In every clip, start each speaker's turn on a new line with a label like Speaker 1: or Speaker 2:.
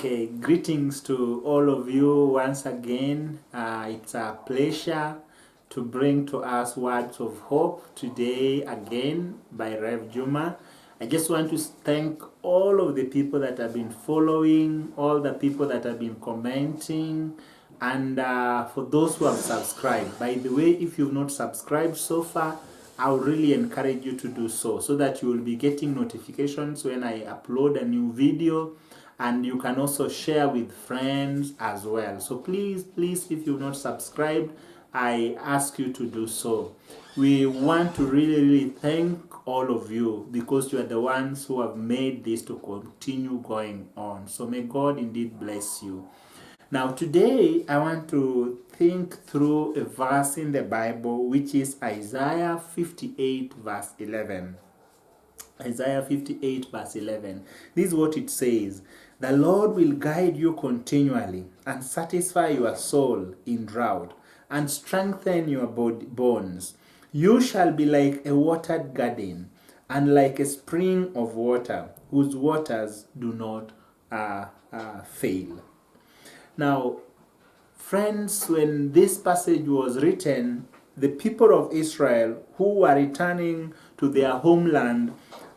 Speaker 1: Okay, greetings to all of you once again. It's a pleasure to bring to us words of hope today again by Rev Juma. I just want to thank all of the people that have been following, all the people that have been commenting, and for those who have subscribed. By the way, if you've not subscribed so far, I would really encourage you to do so that you will be getting notifications when I upload a new video, and you can also share with friends as well. So please, if you've not subscribed, I ask you to do so. We want to really thank all of you because you are the ones who have made this to continue going on. So may God indeed bless you. Now today I want to think through a verse in the Bible, which is Isaiah 58 verse 11. Isaiah 58 verse 11. This is what it says. The Lord will guide you continually and satisfy your soul in drought and strengthen your bones. You shall be like a watered garden and like a spring of water whose waters do not fail. Now, friends, when this passage was written, the people of Israel who were returning to their homeland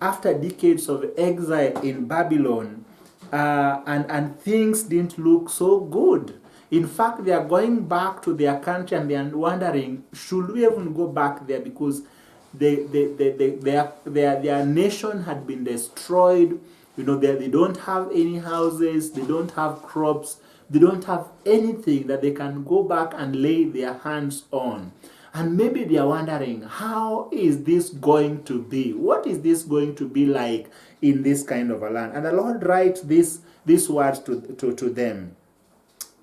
Speaker 1: after decades of exile in Babylon, and things didn't look so good. In fact, they are going back to their country and they are wondering, should we even go back there, because their nation had been destroyed. You know, they don't have any houses, they don't have crops, they don't have anything that they can go back and lay their hands on. And maybe they are wondering, how is this going to be? What is this going to be like in this kind of a land? And the Lord writes these words to them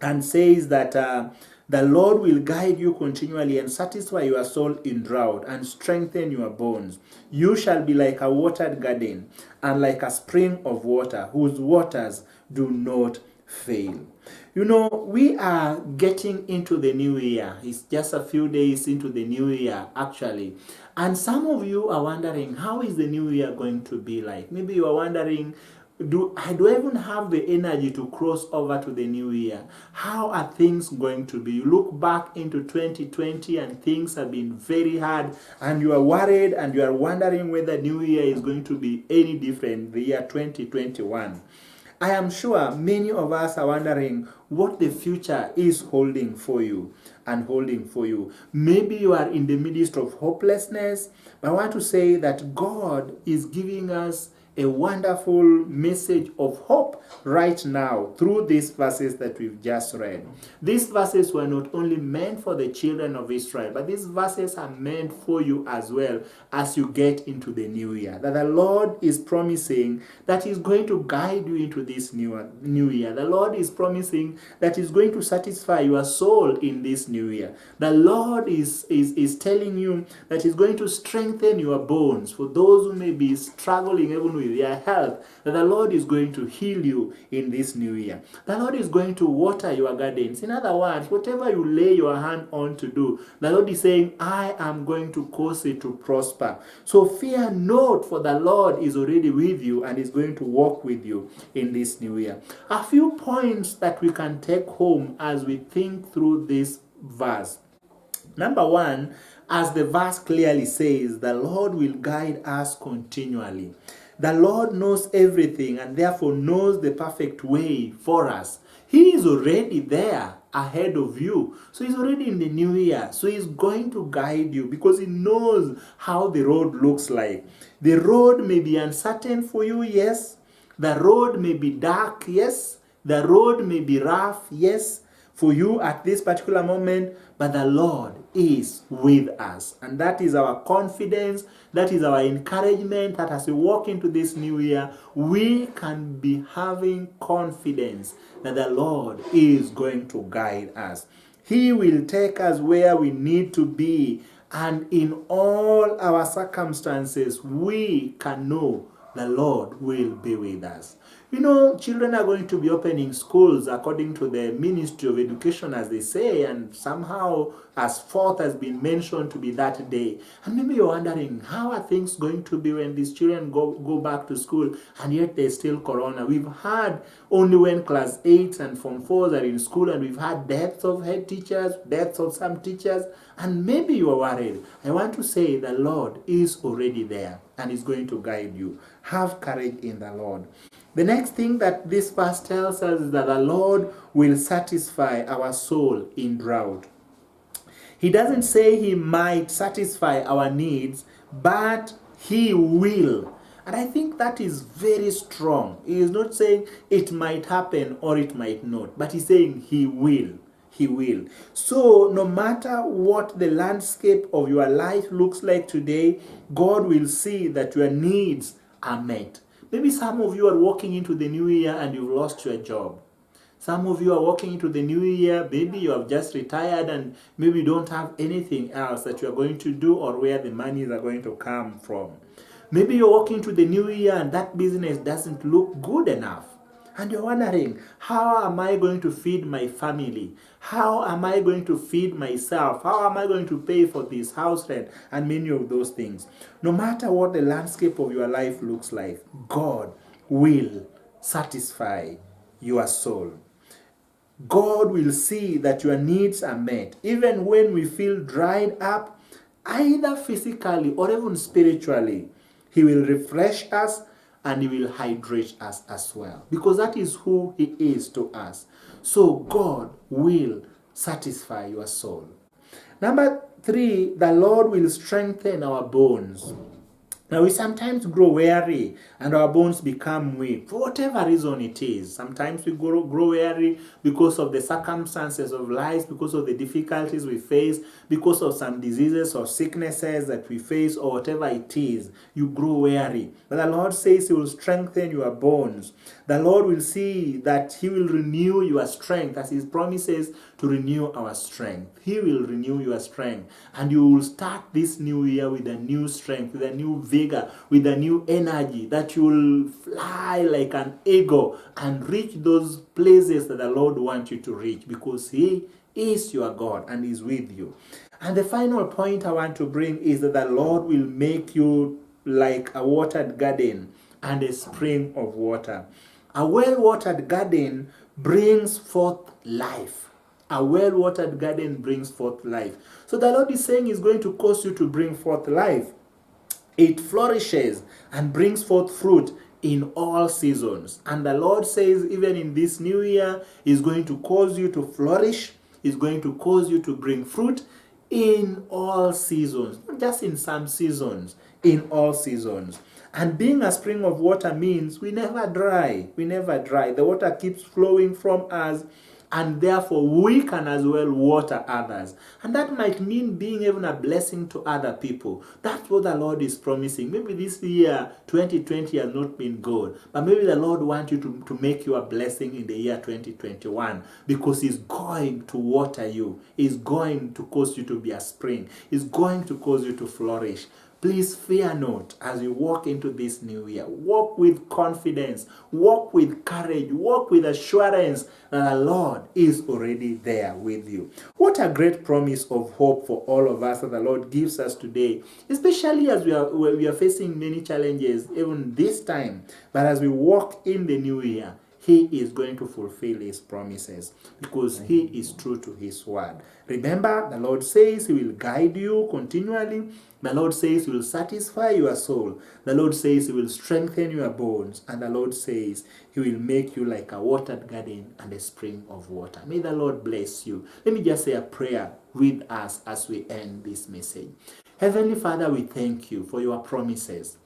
Speaker 1: and says that the Lord will guide you continually and satisfy your soul in drought and strengthen your bones. You shall be like a watered garden and like a spring of water whose waters do not fail. You know, we are getting into the new year. It's just a few days into the new year, actually. And some of you are wondering, how is the new year going to be like? Maybe you are wondering, do I even have the energy to cross over to the new year? How are things going to be? You look back into 2020 and things have been very hard, and you are worried and you are wondering whether new year is going to be any different, the year 2021. I am sure many of us are wondering what the future is holding for you and holding for you. Maybe you are in the midst of hopelessness, but I want to say that God is giving us a wonderful message of hope right now through these verses that we've just read. These verses were not only meant for the children of Israel, but these verses are meant for you as well as you get into the new year. That the Lord is promising that He's going to guide you into this new year. The Lord is promising that He's going to satisfy your soul in this new year. The Lord is telling you that He's going to strengthen your bones. For those who may be struggling even with their health, that the Lord is going to heal you in this new year. The Lord is going to water your gardens. In other words, whatever you lay your hand on to do, the Lord is saying, I am going to cause it to prosper. So fear not, for the Lord is already with you and is going to walk with you in this new year. A few points that we can take home as we think through this verse. Number one, as the verse clearly says, the Lord will guide us continually. The Lord knows everything and therefore knows the perfect way for us. He is already there ahead of you. So He's already in the new year. So He's going to guide you because He knows how the road looks like. The road may be uncertain for you, yes. The road may be dark, yes. The road may be rough, yes, for you at this particular moment, but the Lord is with us. And that is our confidence, that is our encouragement, that as we walk into this new year, we can be having confidence that the Lord is going to guide us. He will take us where we need to be, and in all our circumstances, we can know the Lord will be with us. Children are going to be opening schools according to the Ministry of Education, as they say, and somehow as fourth has been mentioned to be that day. And maybe you're wondering, how are things going to be when these children go back to school, and yet there's still corona? We've had only when class 8s and form 4s are in school, and we've had deaths of head teachers, deaths of some teachers, and maybe you are worried. I want to say the Lord is already there and is going to guide you. Have courage in the Lord. The next thing that this verse tells us is that the Lord will satisfy our soul in drought. He doesn't say he might satisfy our needs, but he will. And I think that is very strong. He is not saying it might happen or it might not, but he's saying he will. He will. So no matter what the landscape of your life looks like today, God will see that your needs are met. Maybe some of you are walking into the new year and you've lost your job. Some of you are walking into the new year, maybe you have just retired and maybe you don't have anything else that you are going to do or where the monies are going to come from. Maybe you're walking into the new year and that business doesn't look good enough. And you're wondering, how am I going to feed my family? How am I going to feed myself? How am I going to pay for this house rent? And many of those things. No matter what the landscape of your life looks like, God will satisfy your soul. God will see that your needs are met. Even when we feel dried up, either physically or even spiritually, He will refresh us and He will hydrate us as well. Because that is who He is to us. So God will satisfy your soul. Number 3, the Lord will strengthen our bones. Now, we sometimes grow weary and our bones become weak for whatever reason it is. Sometimes we grow weary because of the circumstances of life, because of the difficulties we face, because of some diseases or sicknesses that we face, or whatever it is. You grow weary. But the Lord says He will strengthen your bones. The Lord will see that He will renew your strength, as His promises to renew our strength. He will renew your strength. And you will start this new year with a new strength, with a new vigor, with a new energy, that you will fly like an eagle and reach those places that the Lord wants you to reach, because He is your God and is with you. And the final point I want to bring is that the Lord will make you like a watered garden and a spring of water. A well-watered garden brings forth life. A well-watered garden brings forth life. So the Lord is saying He's going to cause you to bring forth life. It flourishes and brings forth fruit in all seasons. And the Lord says, even in this new year, He's going to cause you to flourish. He's going to cause you to bring fruit in all seasons. Not just in some seasons, in all seasons. And being a spring of water means we never dry. We never dry. The water keeps flowing from us, and therefore we can as well water others. And that might mean being even a blessing to other people. That's what the Lord is promising. Maybe this year, 2020, has not been good, but maybe the Lord wants you to make you a blessing in the year 2021, because He's going to water you. He's going to cause you to be a spring. He's going to cause you to flourish. Please fear not as you walk into this new year. Walk with confidence. Walk with courage. Walk with assurance that the Lord is already there with you. What a great promise of hope for all of us that the Lord gives us today, especially as we are facing many challenges even this time. But as we walk in the new year, He is going to fulfill His promises, because He is true to His word. Remember, the Lord says He will guide you continually. The Lord says He will satisfy your soul. The Lord says He will strengthen your bones. And the Lord says He will make you like a watered garden and a spring of water. May the Lord bless you. Let me just say a prayer with us as we end this message. Heavenly Father, we thank You for Your promises.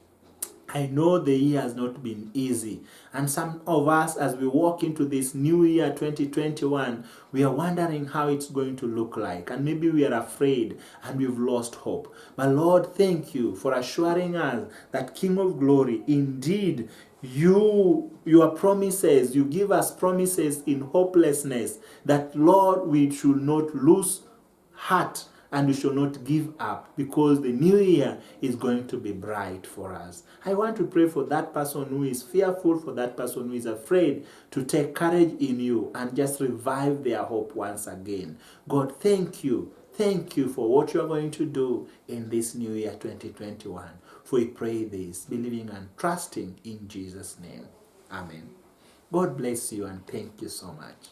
Speaker 1: I know the year has not been easy, and some of us, as we walk into this new year 2021, we are wondering how it's going to look like, and maybe we are afraid and we've lost hope. But Lord, thank You for assuring us that, King of Glory, indeed Your promises, You give us promises in hopelessness, that Lord, we should not lose heart and we shall not give up, because the new year is going to be bright for us. I want to pray for that person who is fearful, for that person who is afraid, to take courage in you and just revive their hope once again. God, thank you. Thank you for what you are going to do in this new year 2021. For we pray this, believing and trusting in Jesus' name. Amen. God bless you and thank you so much.